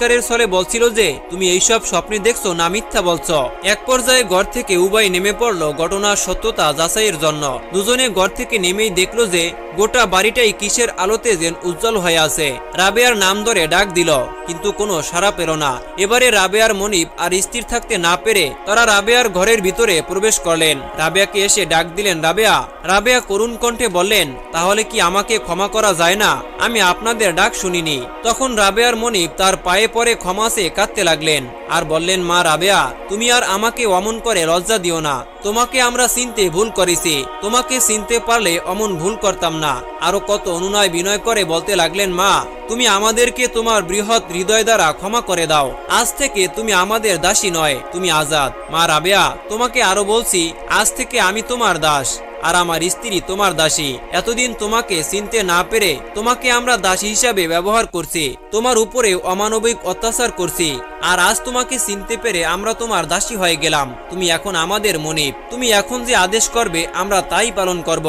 চিৎকারের ছলে বলছিল যে তুমি এইসব স্বপ্নে দেখছো না মিথ্যা বলছো। এক পর্যায়ে ঘর থেকে উভয় নেমে পড়লো ঘটনার সত্যতা যাচাইয়ের জন্য। দুজনে ঘর থেকে নেমেই দেখলো যে গোটা বাড়িটাই কিসের আলোতে যেন উজ্জ্বল হয়ে আছে। রাবেয়ার নাম ধরে ডাক দিল, কিন্তু কোনো সাড়া পেল না। এবারে রাবেয়ার মনিব আর স্থির থাকতে না পেরে তারা রাবেয়ার ঘরের ভিতরে প্রবেশ করলেন। রাবেয়াকে এসে ডাক দিলেন রাবেয়া। রাবেয়া করুণ কণ্ঠে বললেন, তাহলে কি আমাকে ক্ষমা করা যায় না? আমি আপনাদের ডাক শুনিনি। তখন রাবেয়ার মনিব তার পায়ে পড়ে ক্ষমা চেয়ে কাঁদতে লাগলেন আর বললেন, মা রাবেয়া, তুমি আর আমাকে অমন করে লজ্জা দিও না। তোমাকে আমরা চিনতে ভুল করেছি, তোমাকে চিনতে পারলে অমন ভুল করতাম না। আরো কত অনুনয় বিনয় করে বলতে লাগলেন, মা তুমি আমাদেরকে তোমার বৃহৎ হৃদয় দ্বারা ক্ষমা করে দাও। আজ থেকে তুমি আমাদের দাসী নয়, তুমি আজাদ। মা রাবেয়া, তোমাকে আরো বলছি, আজ থেকে আমি তোমার দাস আর আমার স্ত্রী তোমার দাসী। এতদিন তোমাকে চিনতে না পেরে তোমাকে আমরা দাসী হিসাবে ব্যবহার করছি, তোমার উপরে অমানবিক অত্যাচার করছি। আর আজ তোমাকে চিনতে পেরে আমরা তোমার দাসী হয়ে গেলাম। তুমি এখন আমাদের মনিব। তুমি এখন যে আদেশ করবে আমরা তাই পালন করব।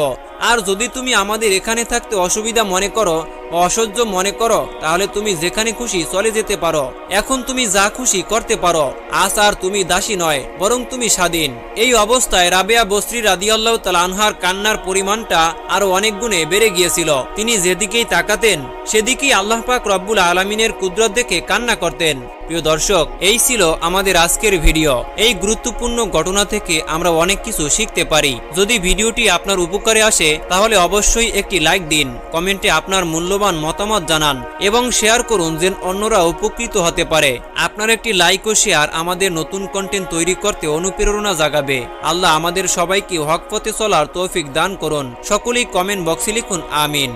আর যদি তুমি আমাদের এখানে থাকতে অসুবিধা মনে করো বা অসহ্য মনে করো, তাহলে তুমি যেখানে খুশি চলে যেতে পারো। এখন তুমি যা খুশি করতে পারো। আজ আর তুমি দাসী নয়, বরং তুমি স্বাধীন। এই অবস্থায় রাবেয়া বসরি রাদিয়াল্লাহু তাআলা আনহার কান্নার পরিমাণটা আরো অনেক গুণে বেড়ে গিয়েছিল। তিনি যেদিকেই তাকাতেন সেদিকেই আল্লাহ পাক রব্বুল আলামিনের কুদরত দেখে কান্না করতেন। প্রিয় দর্শক, এই ছিল আমাদের আজকের ভিডিও। এই গুরুত্বপূর্ণ ঘটনা থেকে আমরা অনেক কিছু শিখতে পারি। যদি ভিডিওটি আপনার উপকারে আসে তাহলে অবশ্যই একটি লাইক দিন, কমেন্টে আপনার মূল্যবান মতামত জানান এবং শেয়ার করুন যেন অন্যরা উপকৃত হতে পারে। আপনার একটি লাইক ও শেয়ার আমাদের নতুন কন্টেন্ট তৈরি করতে অনুপ্রেরণা জাগাবে। আল্লাহ আমাদের সবাইকে হক পথে চলার তৌফিক দান করুন। সকলেই কমেন্ট বক্সে লিখুন আমিন।